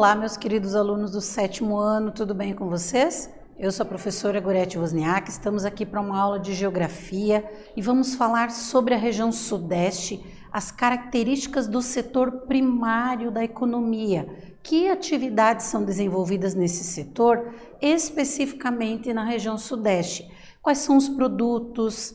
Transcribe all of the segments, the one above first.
Olá, meus queridos alunos do 7º ano, tudo bem com vocês? Eu sou a professora Gorete Wozniak, estamos aqui para uma aula de Geografia e vamos falar sobre a região Sudeste, as características do setor primário da economia. Que atividades são desenvolvidas nesse setor, especificamente na região Sudeste? Quais são os produtos,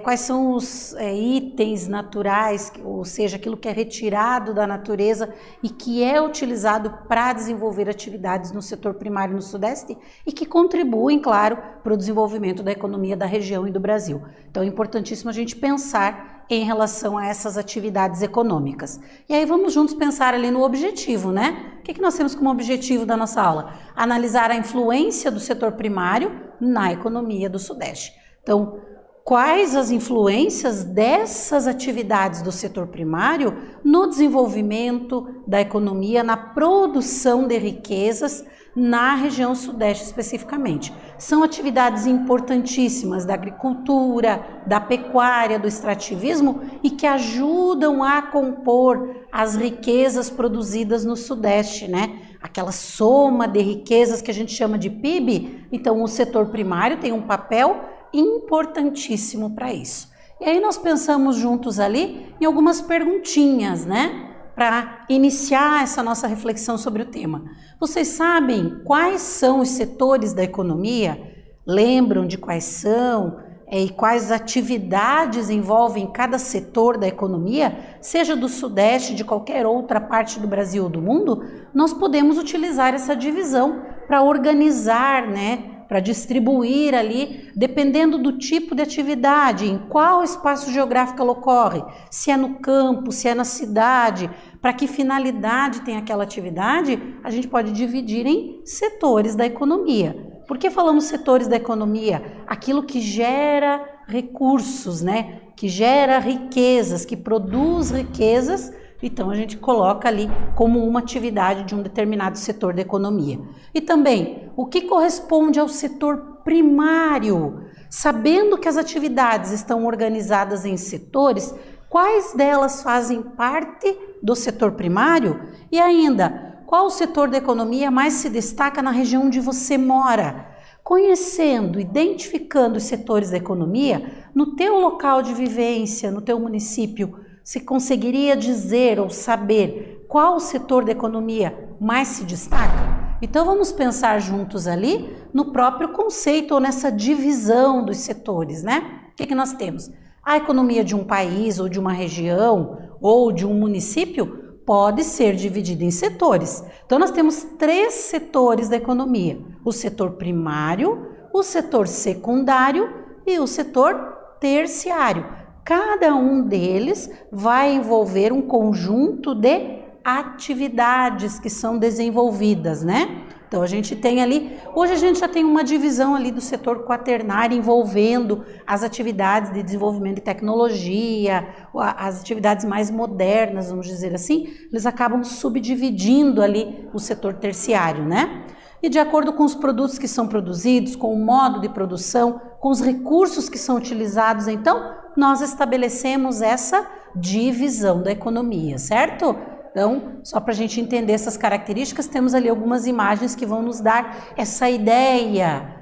quais são os itens naturais, ou seja, aquilo que é retirado da natureza e que é utilizado para desenvolver atividades no setor primário no Sudeste e que contribuem, claro, para o desenvolvimento da economia da região e do Brasil. Então é importantíssimo a gente pensar em relação a essas atividades econômicas. E aí vamos juntos pensar ali no objetivo, né? O que nós temos como objetivo da nossa aula? Analisar a influência do setor primário na economia do Sudeste. Então, quais as influências dessas atividades do setor primário no desenvolvimento da economia, na produção de riquezas na região Sudeste especificamente? São atividades importantíssimas da agricultura, da pecuária, do extrativismo e que ajudam a compor as riquezas produzidas no Sudeste, né? Aquela soma de riquezas que a gente chama de PIB. Então, o setor primário tem um papel importantíssimo para isso. E aí nós pensamos juntos ali em algumas perguntinhas, né? Para iniciar essa nossa reflexão sobre o tema. Vocês sabem quais são os setores da economia? Lembram de quais são? E quais atividades envolvem cada setor da economia, seja do Sudeste, de qualquer outra parte do Brasil ou do mundo? Nós podemos utilizar essa divisão para organizar, né? Para distribuir ali, dependendo do tipo de atividade, em qual espaço geográfico ela ocorre, se é no campo, se é na cidade, para que finalidade tem aquela atividade, a gente pode dividir em setores da economia. Por que falamos setores da economia? Aquilo que gera recursos, né? Que gera riquezas, que produz riquezas. Então, a gente coloca ali como uma atividade de um determinado setor da economia. E também, o que corresponde ao setor primário? Sabendo que as atividades estão organizadas em setores, quais delas fazem parte do setor primário? E ainda, qual setor da economia mais se destaca na região onde você mora? Conhecendo, identificando os setores da economia, no teu local de vivência, no teu município, você conseguiria dizer ou saber qual setor da economia mais se destaca? Então vamos pensar juntos ali no próprio conceito ou nessa divisão dos setores, né? O que nós temos? A economia de um país ou de uma região ou de um município pode ser dividida em setores. Então nós temos 3 setores da economia: o setor primário, o setor secundário e o setor terciário. Cada um deles vai envolver um conjunto de atividades que são desenvolvidas, né? Então a gente tem ali, hoje a gente já tem uma divisão ali do setor quaternário envolvendo as atividades de desenvolvimento de tecnologia, as atividades mais modernas, vamos dizer assim, eles acabam subdividindo ali o setor terciário, né? E de acordo com os produtos que são produzidos, com o modo de produção, com os recursos que são utilizados, então, nós estabelecemos essa divisão da economia, certo? Então, só para a gente entender essas características, temos ali algumas imagens que vão nos dar essa ideia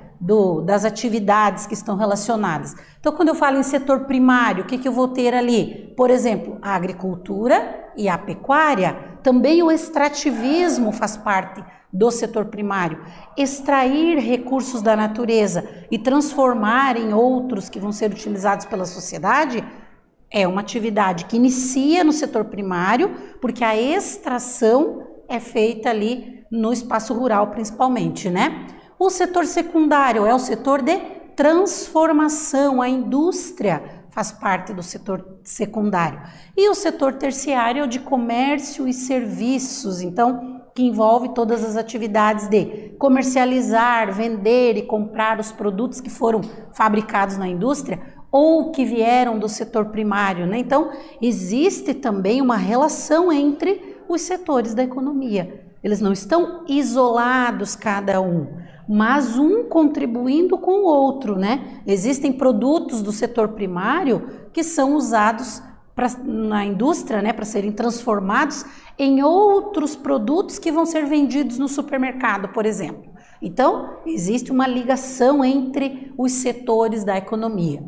das atividades que estão relacionadas. Então, quando eu falo em setor primário, o que eu vou ter ali? Por exemplo, a agricultura e a pecuária. Também o extrativismo faz parte do setor primário. Extrair recursos da natureza e transformar em outros que vão ser utilizados pela sociedade é uma atividade que inicia no setor primário, porque a extração é feita ali no espaço rural principalmente, né? O setor secundário é o setor de transformação, a indústria faz parte do setor secundário. E o setor terciário é o de comércio e serviços, então, que envolve todas as atividades de comercializar, vender e comprar os produtos que foram fabricados na indústria ou que vieram do setor primário, né? Então, existe também uma relação entre os setores da economia. Eles não estão isolados cada um, mas um contribuindo com o outro, né? Existem produtos do setor primário que são usados na indústria, né, para serem transformados em outros produtos que vão ser vendidos no supermercado, por exemplo. Então, existe uma ligação entre os setores da economia.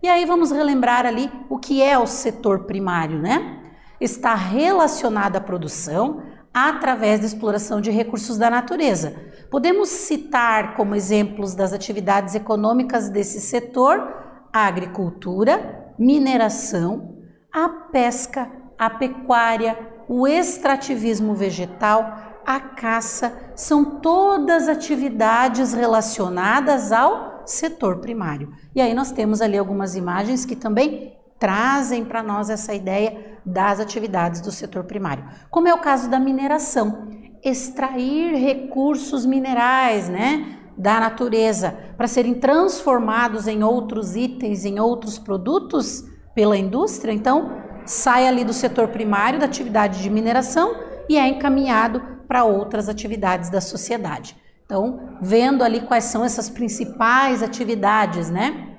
E aí vamos relembrar ali o que é o setor primário, né? Está relacionado à produção através da exploração de recursos da natureza. Podemos citar como exemplos das atividades econômicas desse setor a agricultura, mineração, a pesca, a pecuária, o extrativismo vegetal, a caça, são todas atividades relacionadas ao setor primário. E aí nós temos ali algumas imagens que também trazem para nós essa ideia das atividades do setor primário. Como é o caso da mineração, extrair recursos minerais, né, da natureza para serem transformados em outros itens, em outros produtos pela indústria. Então, sai ali do setor primário da atividade de mineração e é encaminhado para outras atividades da sociedade. Então, vendo ali quais são essas principais atividades, né?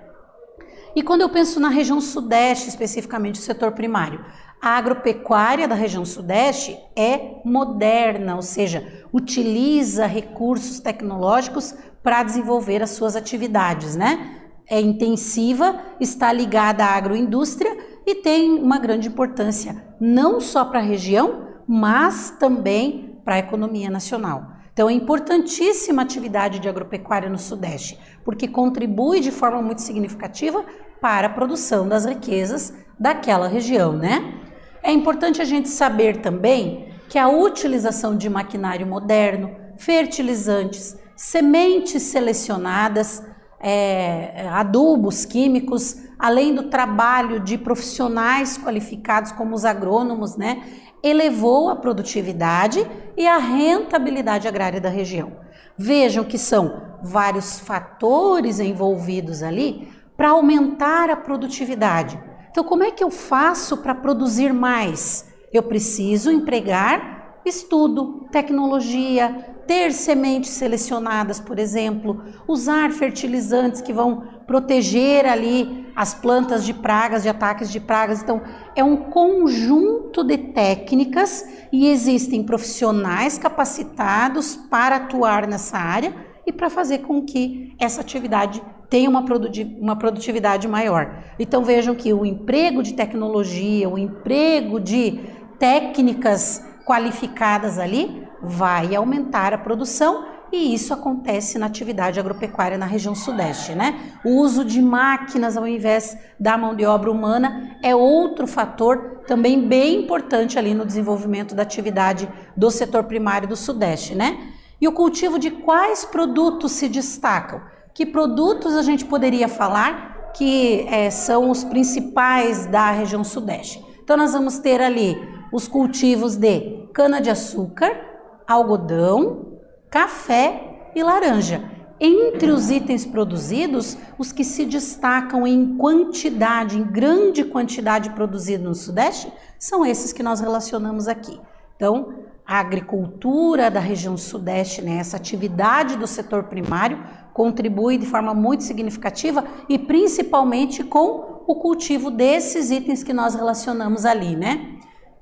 E quando eu penso na região sudeste, especificamente o setor primário, a agropecuária da região sudeste é moderna, ou seja, utiliza recursos tecnológicos para desenvolver as suas atividades, né? É intensiva, está ligada à agroindústria e tem uma grande importância, não só para a região, mas também para a economia nacional. Então é importantíssima a atividade de agropecuária no Sudeste, porque contribui de forma muito significativa para a produção das riquezas daquela região, né? É importante a gente saber também que a utilização de maquinário moderno, fertilizantes, sementes selecionadas, adubos químicos, além do trabalho de profissionais qualificados como os agrônomos, né, elevou a produtividade e a rentabilidade agrária da região. Vejam que são vários fatores envolvidos ali para aumentar a produtividade. Então, como é que eu faço para produzir mais? Eu preciso empregar estudo, tecnologia, ter sementes selecionadas, por exemplo, usar fertilizantes que vão proteger ali as plantas de pragas, de ataques de pragas. Então, é um conjunto de técnicas e existem profissionais capacitados para atuar nessa área e para fazer com que essa atividade tenha uma produtividade maior. Então, vejam que o emprego de tecnologia, o emprego de técnicas qualificadas ali vai aumentar a produção e isso acontece na atividade agropecuária na região sudeste, né? O uso de máquinas ao invés da mão de obra humana é outro fator também bem importante ali no desenvolvimento da atividade do setor primário do sudeste, né? E o cultivo de quais produtos se destacam? Que produtos a gente poderia falar que são os principais da região sudeste? Então nós vamos ter ali os cultivos de cana-de-açúcar, algodão, café e laranja. Entre os itens produzidos, os que se destacam em quantidade, em grande quantidade produzido no Sudeste, são esses que nós relacionamos aqui. Então, a agricultura da região Sudeste, né, essa atividade do setor primário, contribui de forma muito significativa e principalmente com o cultivo desses itens que nós relacionamos ali, né?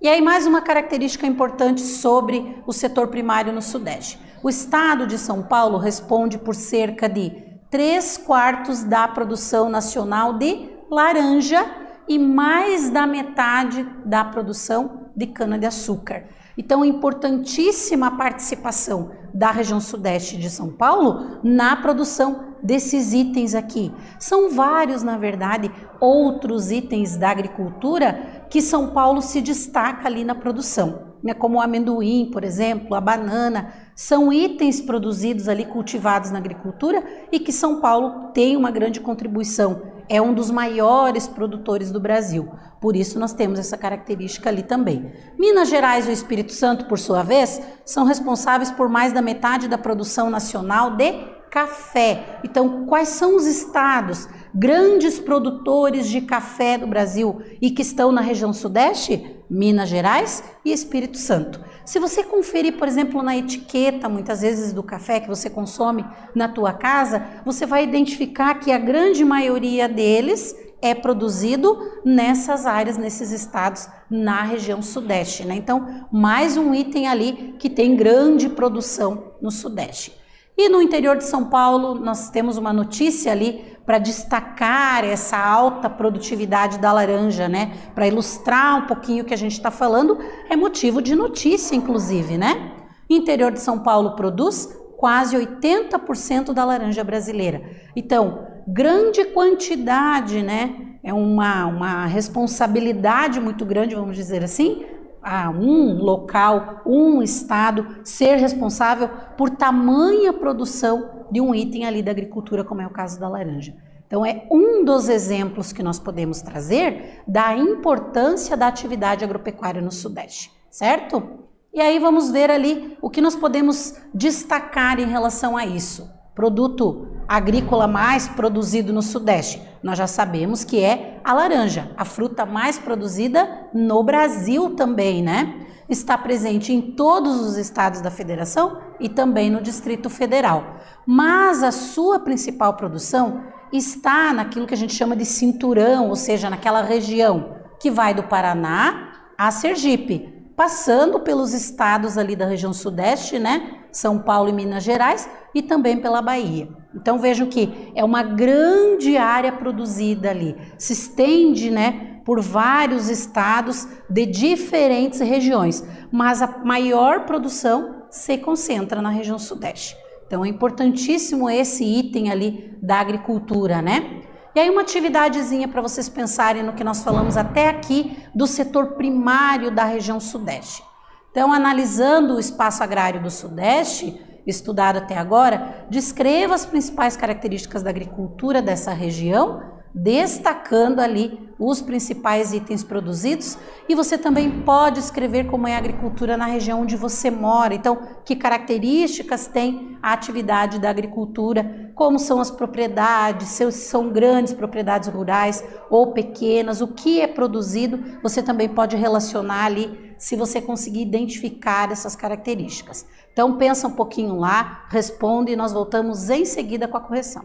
E aí mais uma característica importante sobre o setor primário no Sudeste. O estado de São Paulo responde por cerca de 3/4 da produção nacional de laranja e mais da metade da produção de cana-de-açúcar. Então, importantíssima a participação da região sudeste de São Paulo na produção desses itens aqui. São vários, na verdade, outros itens da agricultura que São Paulo se destaca ali na produção, né? Como o amendoim, por exemplo, a banana, são itens produzidos ali, cultivados na agricultura e que São Paulo tem uma grande contribuição. É um dos maiores produtores do Brasil, por isso nós temos essa característica ali também. Minas Gerais e o Espírito Santo, por sua vez, são responsáveis por mais da metade da produção nacional de café. Então, quais são os estados grandes produtores de café do Brasil e que estão na região sudeste? Minas Gerais e Espírito Santo. Se você conferir, por exemplo, na etiqueta, muitas vezes, do café que você consome na tua casa, você vai identificar que a grande maioria deles é produzido nessas áreas, nesses estados, na região sudeste, né? Então, mais um item ali que tem grande produção no sudeste. E no interior de São Paulo, nós temos uma notícia ali para destacar essa alta produtividade da laranja, né? Para ilustrar um pouquinho o que a gente está falando, é motivo de notícia, inclusive, né? O interior de São Paulo produz quase 80% da laranja brasileira. Então, grande quantidade, né? É uma responsabilidade muito grande, vamos dizer assim, a um local, um estado ser responsável por tamanha produção de um item ali da agricultura, como é o caso da laranja. Então, é um dos exemplos que nós podemos trazer da importância da atividade agropecuária no Sudeste, certo? E aí vamos ver ali o que nós podemos destacar em relação a isso. Produto agrícola mais produzido no Sudeste, nós já sabemos que é a laranja, a fruta mais produzida no Brasil também, né? Está presente em todos os estados da federação e também no Distrito Federal. Mas a sua principal produção está naquilo que a gente chama de cinturão, ou seja, naquela região que vai do Paraná a Sergipe, passando pelos estados ali da região sudeste, né? São Paulo e Minas Gerais, e também pela Bahia. Então vejam que é uma grande área produzida ali, se estende, né, por vários estados de diferentes regiões, mas a maior produção se concentra na região sudeste. Então é importantíssimo esse item ali da agricultura, né? E aí uma atividadezinha para vocês pensarem no que nós falamos até aqui do setor primário da região sudeste. Então, analisando o espaço agrário do Sudeste, estudado até agora, descreva as principais características da agricultura dessa região, destacando ali os principais itens produzidos, e você também pode escrever como é a agricultura na região onde você mora. Então, que características tem a atividade da agricultura, como são as propriedades, se são grandes propriedades rurais ou pequenas, o que é produzido, você também pode relacionar ali, se você conseguir identificar essas características. Então, pensa um pouquinho lá, responde e nós voltamos em seguida com a correção.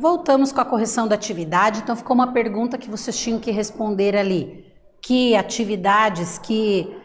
Voltamos com a correção da atividade, então ficou uma pergunta que vocês tinham que responder ali. Que atividades, que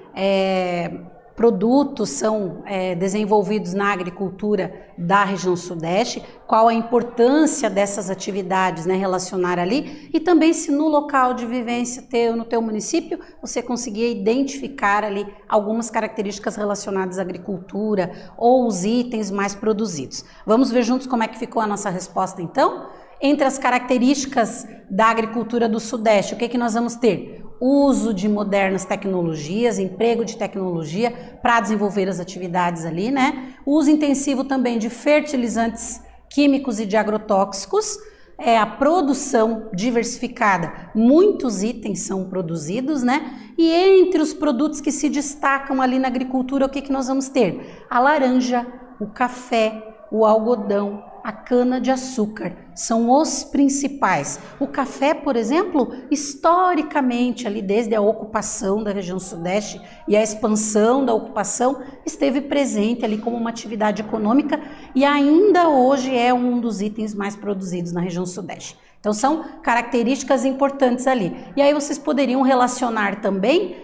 produtos são desenvolvidos na agricultura da região sudeste, qual a importância dessas atividades, né, relacionar ali, e também se no local de vivência no teu município, você conseguia identificar ali algumas características relacionadas à agricultura ou os itens mais produzidos. Vamos ver juntos como é que ficou a nossa resposta então? Entre as características da agricultura do Sudeste, o que nós vamos ter? Uso de modernas tecnologias, emprego de tecnologia para desenvolver as atividades ali, né? Uso intensivo também de fertilizantes químicos e de agrotóxicos, a produção diversificada, muitos itens são produzidos, né? E entre os produtos que se destacam ali na agricultura, o que nós vamos ter? A laranja, o café, o algodão, a cana-de-açúcar, são os principais. O café, por exemplo, historicamente, ali desde a ocupação da região Sudeste e a expansão da ocupação, esteve presente ali como uma atividade econômica e ainda hoje é um dos itens mais produzidos na região Sudeste. Então são características importantes ali. E aí vocês poderiam relacionar também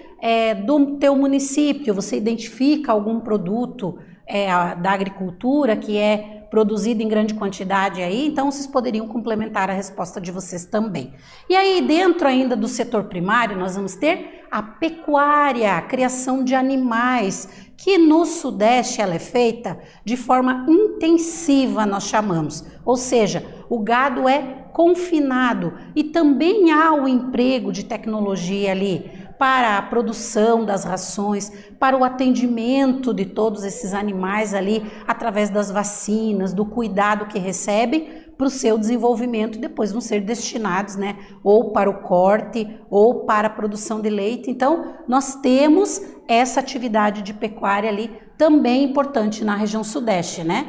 do teu município, você identifica algum produto da agricultura que é produzido em grande quantidade aí, então vocês poderiam complementar a resposta de vocês também. E aí dentro ainda do setor primário nós vamos ter a pecuária, a criação de animais, que no Sudeste ela é feita de forma intensiva, nós chamamos, ou seja, o gado é confinado e também há o emprego de tecnologia ali para a produção das rações, para o atendimento de todos esses animais ali, através das vacinas, do cuidado que recebe para o seu desenvolvimento, e depois vão ser destinados, né, ou para o corte, ou para a produção de leite. Então, nós temos essa atividade de pecuária ali, também importante na região Sudeste, né?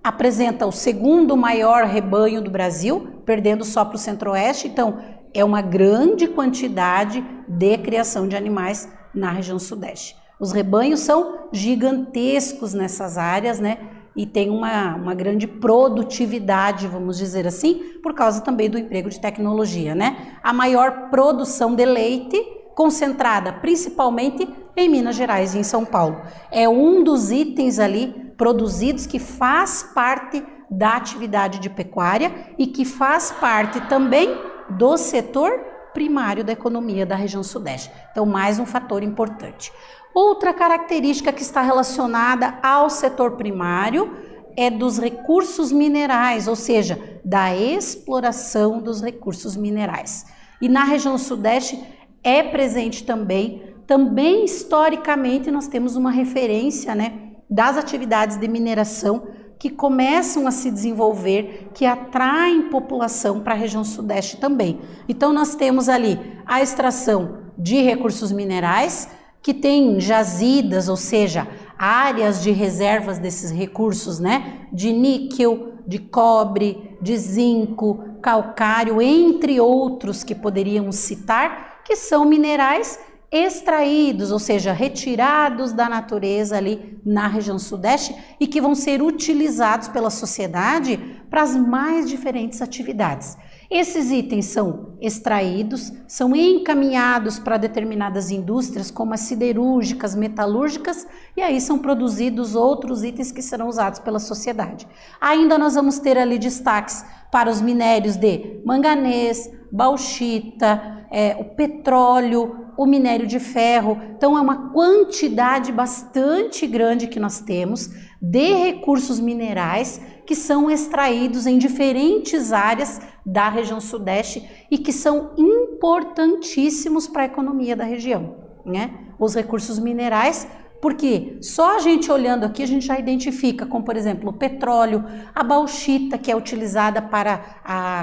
Apresenta o segundo maior rebanho do Brasil, perdendo só para o Centro-Oeste, então é uma grande quantidade de criação de animais na região Sudeste. Os rebanhos são gigantescos nessas áreas, né? E tem uma grande produtividade, vamos dizer assim, por causa também do emprego de tecnologia, né? A maior produção de leite concentrada principalmente em Minas Gerais e em São Paulo. É um dos itens ali produzidos que faz parte da atividade de pecuária e que faz parte também do setor primário da economia da região Sudeste. Então, mais um fator importante. Outra característica que está relacionada ao setor primário é dos recursos minerais, ou seja, da exploração dos recursos minerais. E na região Sudeste é presente também historicamente nós temos uma referência, né, das atividades de mineração que começam a se desenvolver, que atraem população para a região Sudeste também. Então nós temos ali a extração de recursos minerais, que tem jazidas, ou seja, áreas de reservas desses recursos, né? De níquel, de cobre, de zinco, calcário, entre outros que poderíamos citar, que são minerais extraídos, ou seja, retirados da natureza ali na região Sudeste e que vão ser utilizados pela sociedade para as mais diferentes atividades. Esses itens são extraídos, são encaminhados para determinadas indústrias, como as siderúrgicas, metalúrgicas, e aí são produzidos outros itens que serão usados pela sociedade. Ainda nós vamos ter ali destaques para os minérios de manganês, bauxita, o petróleo, o minério de ferro. Então é uma quantidade bastante grande que nós temos de recursos minerais que são extraídos em diferentes áreas da região Sudeste e que são importantíssimos para a economia da região, né? Os recursos minerais, porque só a gente olhando aqui a gente já identifica, como por exemplo o petróleo, a bauxita, que é utilizada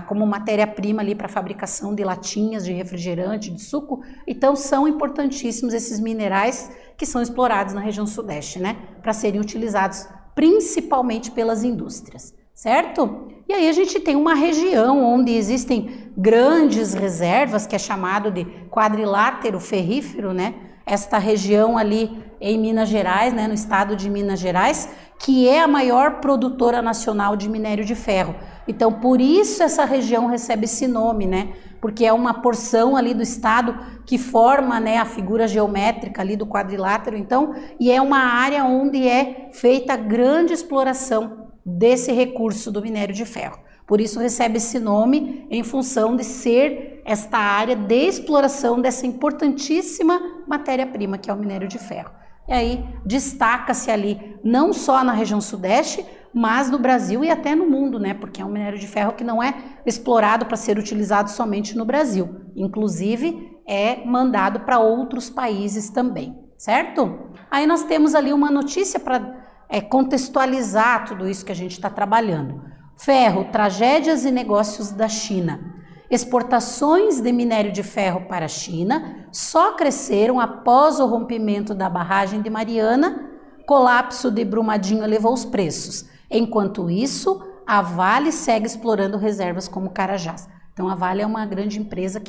como matéria-prima ali para a fabricação de latinhas de refrigerante, de suco. Então são importantíssimos esses minerais que são explorados na região Sudeste, né? Para serem utilizados principalmente pelas indústrias, certo? E aí a gente tem uma região onde existem grandes reservas, que é chamado de quadrilátero ferrífero, né? Esta região ali em Minas Gerais, né, no estado de Minas Gerais, que é a maior produtora nacional de minério de ferro. Então, por isso essa região recebe esse nome, né? Porque é uma porção ali do estado que forma, né, a figura geométrica ali do quadrilátero. Então, e é uma área onde é feita grande exploração desse recurso do minério de ferro. Por isso recebe esse nome em função de ser esta área de exploração dessa importantíssima matéria-prima que é o minério de ferro. E aí destaca-se ali não só na região Sudeste, mas no Brasil e até no mundo, né? Porque é um minério de ferro que não é explorado para ser utilizado somente no Brasil. Inclusive, é mandado para outros países também, certo? Aí nós temos ali uma notícia para contextualizar tudo isso que a gente está trabalhando. Ferro, tragédias e negócios da China. Exportações de minério de ferro para a China só cresceram após o rompimento da barragem de Mariana. Colapso de Brumadinho elevou os preços. Enquanto isso, a Vale segue explorando reservas como Carajás. Então a Vale é uma grande empresa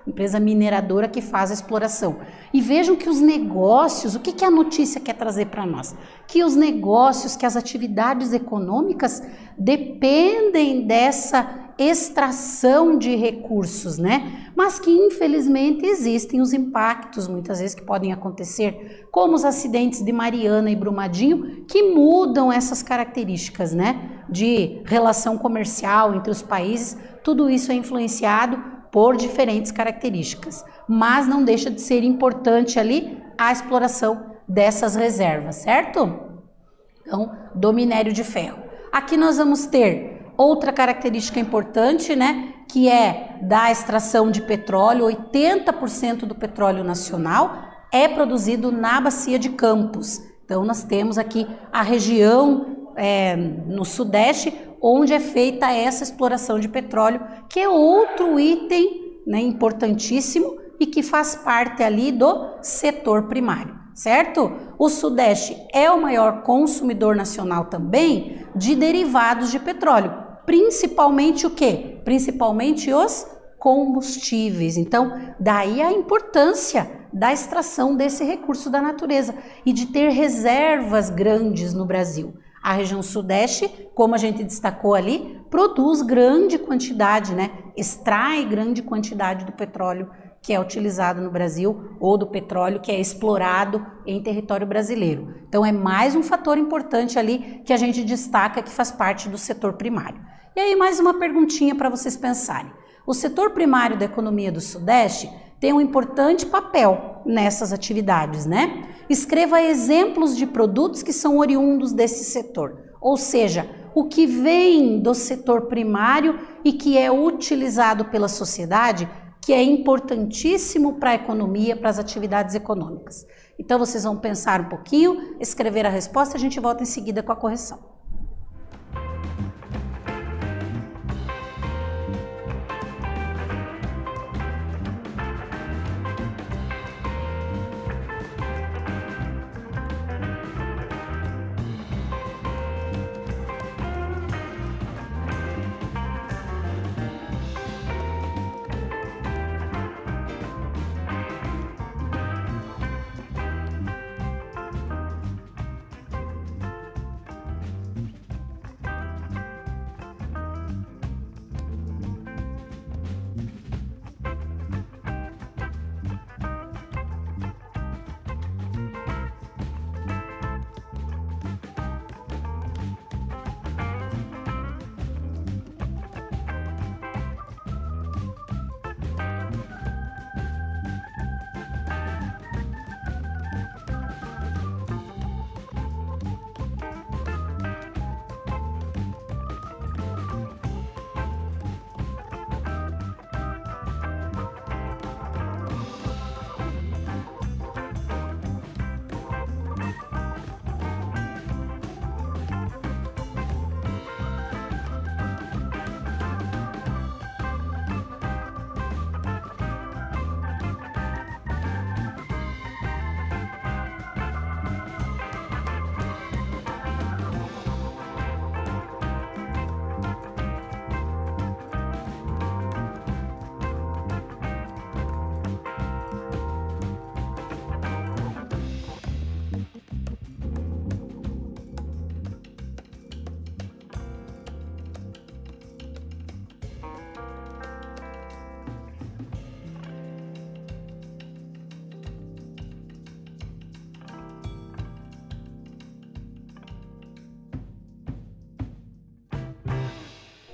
empresa mineradora que faz a exploração. E vejam que os negócios, o que a notícia quer trazer para nós? Que os negócios, que as atividades econômicas dependem dessa extração de recursos, né? Mas que infelizmente existem os impactos, muitas vezes, que podem acontecer, como os acidentes de Mariana e Brumadinho, que mudam essas características, né? De relação comercial entre os países, tudo isso é influenciado por diferentes características, mas não deixa de ser importante ali a exploração dessas reservas, certo? Então, do minério de ferro. Aqui nós vamos ter outra característica importante, né, que é da extração de petróleo. 80% do petróleo nacional é produzido na bacia de Campos. Então nós temos aqui a região no Sudeste onde é feita essa exploração de petróleo, que é outro item, né, importantíssimo e que faz parte ali do setor primário, certo? O Sudeste é o maior consumidor nacional também de derivados de petróleo, principalmente o quê? Principalmente os combustíveis. Então, daí a importância da extração desse recurso da natureza e de ter reservas grandes no Brasil. A região Sudeste, como a gente destacou ali, produz grande quantidade, né? Extrai grande quantidade do petróleo que é utilizado no Brasil ou do petróleo que é explorado em território brasileiro. Então é mais um fator importante ali que a gente destaca que faz parte do setor primário. E aí mais uma perguntinha para vocês pensarem. O setor primário da economia do Sudeste tem um importante papel nessas atividades, né? Escreva exemplos de produtos que são oriundos desse setor, ou seja, o que vem do setor primário e que é utilizado pela sociedade, que é importantíssimo para a economia, para as atividades econômicas. Então vocês vão pensar um pouquinho, escrever a resposta, a gente volta em seguida com a correção.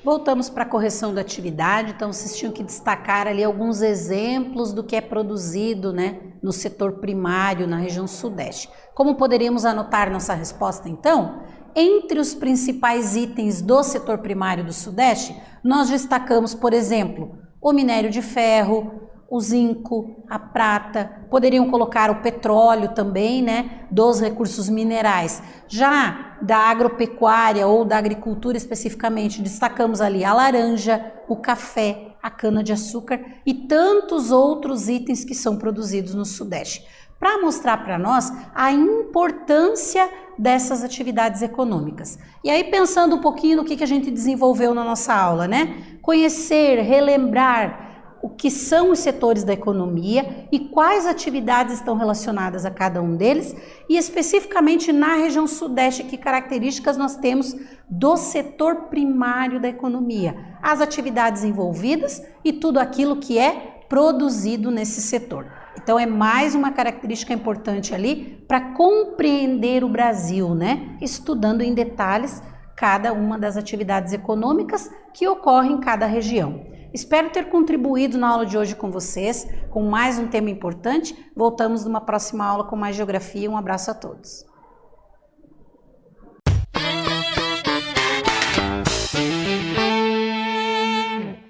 Voltamos para a correção da atividade, então vocês tinham que destacar ali alguns exemplos do que é produzido, né, no setor primário, na região Sudeste. Como poderíamos anotar nossa resposta então? entre os principais itens do setor primário do Sudeste, nós destacamos, por exemplo, o minério de ferro, o zinco, a prata, poderiam colocar o petróleo também, né, dos recursos minerais. Já da agropecuária ou da agricultura especificamente, destacamos ali a laranja, o café, a cana-de-açúcar e tantos outros itens que são produzidos no Sudeste, para mostrar para nós a importância dessas atividades econômicas. E aí, pensando um pouquinho no que a gente desenvolveu na nossa aula, né? Conhecer, relembrar o que são os setores da economia e quais atividades estão relacionadas a cada um deles, e especificamente na região Sudeste, que características nós temos do setor primário da economia, as atividades envolvidas e tudo aquilo que é produzido nesse setor. Então é mais uma característica importante ali para compreender o Brasil, né? Estudando em detalhes cada uma das atividades econômicas que ocorrem em cada região. Espero ter contribuído na aula de hoje com vocês, com mais um tema importante. Voltamos numa próxima aula com mais geografia. Um abraço a todos.